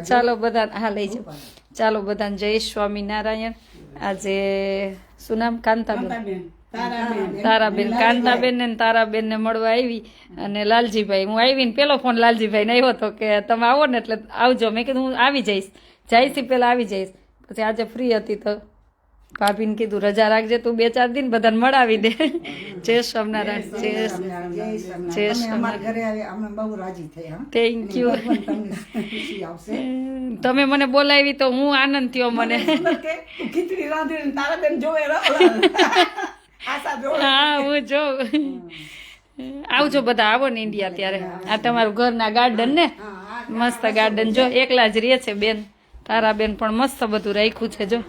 ચાલો બધા હા લઈ જાઓ. ચાલો બધાને જય સ્વામિનારાયણ. આજે શું નામ? કાંતાબેન, તારાબેન, કાંતાબેન ને તારાબેન ને મળવા આવી. અને લાલજીભાઈ, હું આવી ને પેલો ફોન લાલજીભાઈ ને આવ્યો હતો કે તમે આવો ને એટલે આવજો. મેં કીધું હું આવી જઈશ, જઈશ પેલા આવી જઈશ. પછી આજે ફ્રી હતી તો ભાભીને કીધું રજા રાખજે તું 2-4 દિન બધાને મળાવી દે. જય સ્વામિનારાયણ. જય સ્વામિનારાયણ. Thank you. તમે મને બોલાવી તો હું આનંદ થયો મને. હા હું જોઉં. આવજો બધા, આવો ને ઇન્ડિયા ત્યારે. આ તમારું ઘરના ગાર્ડન ને મસ્ત ગાર્ડન. જો એકલા જ રહે છે બેન તારાબેન, પણ મસ્ત બધું રાખ્યું છે. જો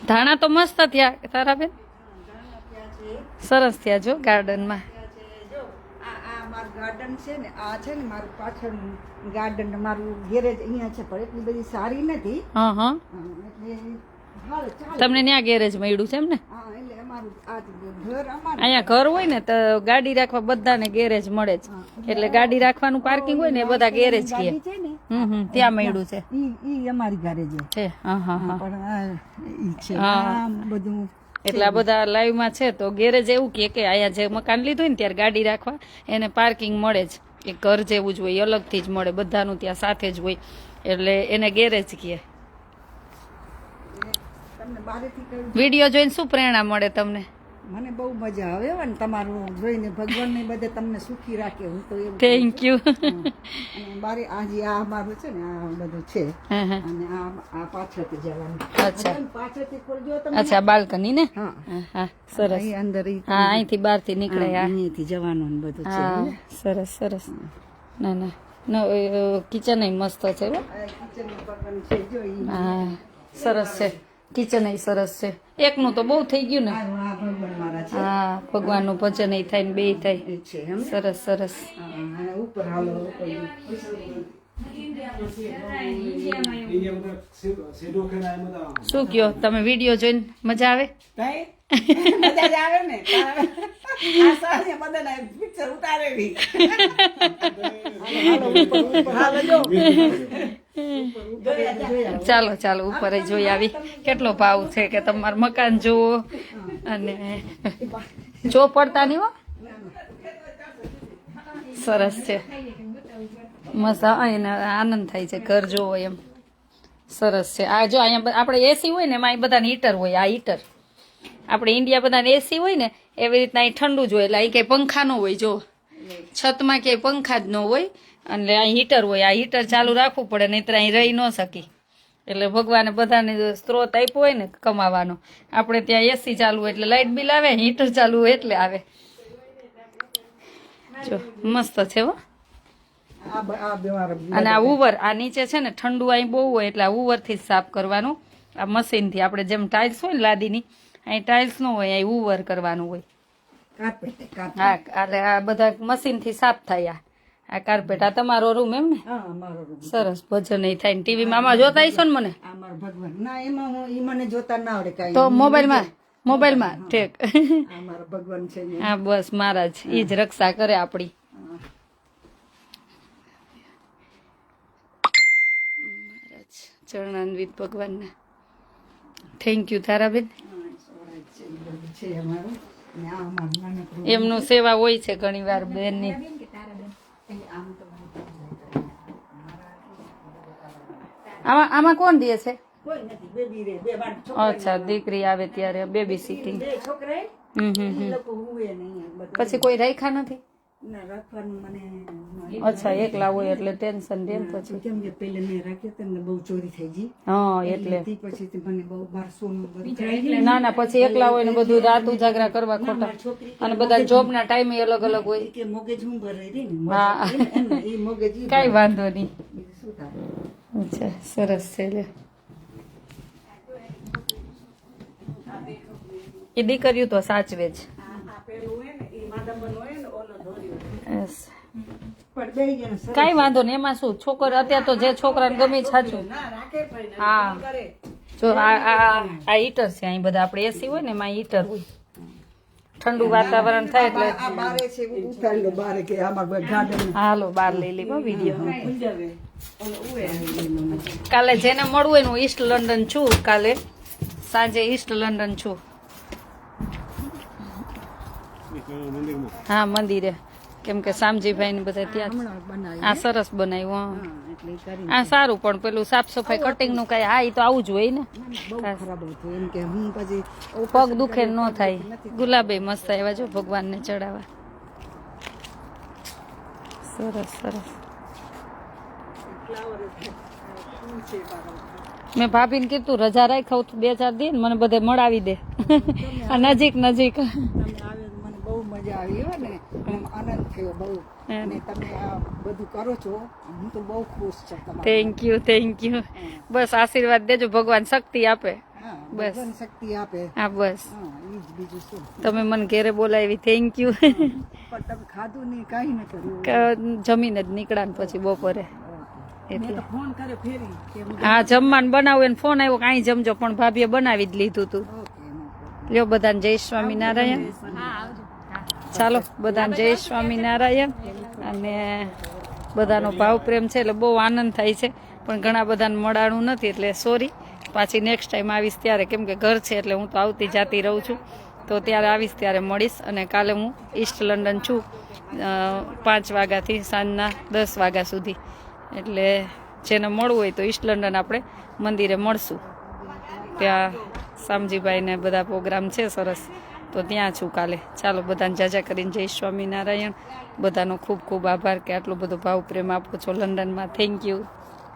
ધાણા તો મસ્ત થયા તારાબેન, સરસ થયા. જો ગાર્ડનમાં ગાર્ડન છે ને, આ છે ને મારું પાછળ ગાર્ડન, મારું ગેરેજ અહીંયા છે, પણ એટલી બધી સારી નથી. હા હા, એટલે તમને ત્યાં ગેરેજ મળ્યું છે એમ ને? એટલે અમારું આ ઘર, અહીંયા ઘર હોય ને તો ગાડી રાખવા બધાને ગેરેજ મળે જ. એટલે ગાડી રાખવાનું પાર્કિંગ હોય ને એ બધા ગેરેજ કે ત્યાં મળ્યું છે. ઈ અમારી ગેરેજ છે. હા હા હા, પણ ઈ છે બધું. એટલે આ બધા લાઈવમાં છે તો ગેરેજ એવું કે અહીંયા જે મકાન લીધું ને ત્યારે ગાડી રાખવા એને પાર્કિંગ મળે જ. એક ઘર જેવું જ હોય, અલગથી જ મળે, બધાનું ત્યાં સાથે જ હોય, એટલે એને ગેરેજ કહે. વિડીયો જોઈને શું પ્રેરણા મળે તમને? મને બહુ મજા આવે ને તમારું જોઈને. ભગવાન ને બધે તમને સુખી રાખે. હું તો એવું. Thank you. બારે આજે આ અમારું છે ને આ બધું છે, અને આ પાછળથી જવાનું. અચ્છા પાછળથી ખોલજો તમે. અચ્છા બાલ્કની ને? હા હા સરસ. અંદર હા અહીંથી બહારથી નીકળે. અહીંથી જવાનું ને બધું છે. હા સરસ સરસ. ના ના કિચન મસ્ત છે. હા સરસ છે કિચન, સરસ છે. એકનું તો બહુ થઈ ગયું ને. હા ભગવાનનું ભજન થાય ને બે થાય. સરસ સરસ. ઉપર હાલો. શું કયો તમે? વિડીયો જોઈને મજા આવે? મજા જ આવે ને. પિક્ચર ઉતારેલી. ચાલો ચાલો ઉપર જોઈ આવી. કેટલો ભાવ છે કે તમારું મકાન જુઓ અને જો પડતા નહીં હો. સરસ છે, મસ્ત. આનંદ થાય છે ઘર જોવો એમ. સરસ છે. આ જો અહીંયા આપણે એસી હોય ને એમાં બધાને હીટર હોય. આ હીટર આપણે ઇન્ડિયા બધાને એસી હોય ને એવી રીતના અહીં ઠંડુ જ હોય. એટલે અહીં કંઈ પંખા ન હોય. જો છતમાં ક્યાંય પંખા જ ન હોય, એટલે અહીં હીટર હોય. આ હીટર ચાલુ રાખવું પડે, નહીંતર અહીં રહી ન શકી. એટલે ભગવાને બધાને સ્ત્રોત આપ્યો હોય ને કમાવાનો. આપણે ત્યાં એસી ચાલુ હોય એટલે લાઇટ બિલ આવે, હીટર ચાલુ હોય એટલે આવે. જો મસ્ત છે હો. અને આ ઉવર, આ નીચે છે ને ઠંડુ અહીં બહુ હોય એટલે આ ઉવરથી જ સાફ કરવાનું. આ મશીનથી આપણે જેમ ટાઇલ્સ હોય ને લાદીની, અહીં ટાઇલ્સ ન હોય, અહીં ઉવર કરવાનું હોય. હા એટલે આ બધા મશીનથી સાફ થાય. આ કાર્પેટ. આ તમારો રૂમ એમ ને? સરસ. ભજન એ થાય ને ટીવીમાં આમાં જોતા હશો ને? મને મને જોતા ના આવડે તો મોબાઈલમાં ઠીક. ભગવાન છે. હા બસ મહારાજ ઈ જ રક્ષા કરે આપણી. મહારાજ ચરણાન્વિત ભગવાનના. Thank you Taraben. એમનું સેવા હોય છે ઘણી વાર બેનની. આમાં કોણ દે છે? અચ્છા દીકરી આવે ત્યારે બેબી સિટિંગ. પછી કોઈ રાખ્યા નથી? અચ્છા એકલા હોય એટલે ટેન્શન દે. પછી કેમ કે પેલે મેં રાખ્યા તેમને બહુ ચોરી થઈ ગઈ. હા એટલે પછી મને બહુ 1200 ના ના પછી એકલા હોય ને બધું રાત ઉજાગરા કરવા ખોટા. અને બધા જોબ ના ટાઈમે અલગ અલગ હોય. કે મોગેજ હું ભરાઈ રહી ને. હા એ મોગેજ કઈ વાંધો નહીં. અચ્છા સરસ છે. લે એ દીકરીઓ તો સાચવે જ. કઈ વાંધો નહીં. એમાં શું છોકરો અત્યારે તો જે છોકરાને ગમે સાચું. હા જો આ હીટર છે. અહીં બધા આપણે એસી હોય ને એમાં હીટર હોય. ઠંડુ વાતાવરણ થાય એટલે આ બારે છે ઉતારી લો બારે કે આમાં ગાર્ડન હાલો બાર લઈ લીધો વિડીયો. કાલે જેને મળવું હોય હું ઈસ્ટ લંડન છું, કાલે સાંજે ઈસ્ટ લંડન છું. હા મંદિરે, કેમ કે શામજીભાઈ ને બધા ત્યાં આ સરસ બનાવ્યું. આ સારું, પણ પેલું સાફ સફાઈ કટિંગ નું કઈ હા એ તો આવું જ હોય ને. ખરાબ હતું એમ કે હું પછી પગ દુખે ન થાય. ગુલાબે મસ્ત આવ્યા જો ભગવાન ને ચડાવવા. સરસ સરસ. મેં ભાભીને કીધું રજા રાખાવ તું 2-4 દિન મને બધે મળાવી દે. આ નજીક નજીક. તમે આવે મને બહુ મજા આવી હો ને, આનંદ થયો બહુ. અને તમે આ બધું કરો છો, હું તો બહુ ખુશ છું તમારા. Thank you. બસ આશીર્વાદ દેજો, ભગવાન શક્તિ આપે. હા, બસ. ભગવાન શક્તિ આપે. હા બસ. હા, ઈ જ બીજું શું. તમે મને ઘેરે બોલાવી, થેન્ક યુ. પણ તમે ખાધું નહીં, કાંઈ ન કર્યું. જમીને જ નીકળ્યા ને પછી બપોરે. મેં તો ફોન કર્યો ફેરી કે હું હા જમવાનું બનાવું એને ફોન આવ્યો કે અહીં જમજો, પણ ભાભીએ બનાવી જ લીધું તું. લ્યો બધાને જય સ્વામિનારાયણ. ચાલો બધાને જય સ્વામિનારાયણ. અને બધાનો ભાવ પ્રેમ છે એટલે બહુ આનંદ થાય છે, પણ ઘણા બધાને મળાણું નથી એટલે સોરી. પાછી નેક્સ્ટ ટાઈમ આવીશ ત્યારે, કેમ કે ઘર છે એટલે હું તો આવતી જાતી રહું છું, તો ત્યારે આવીશ ત્યારે મળીશ. અને કાલે હું ઈસ્ટ લંડન છું 5 વાગ્યાથી સાંજના 10 વાગ્યા સુધી, એટલે જેને મળવું હોય તો ઈસ્ટ લંડન આપણે મંદિરે મળશું. ત્યાં શામજીભાઈને બધા પ્રોગ્રામ છે સરસ, તો ત્યાં છું કાલે. ચાલો બધાને જાજા કરીને જય સ્વામિનારાયણ. બધાનો ખૂબ ખૂબ આભાર કે આટલો બધો ભાવ પ્રેમ આપો છો લંડનમાં. Thank you.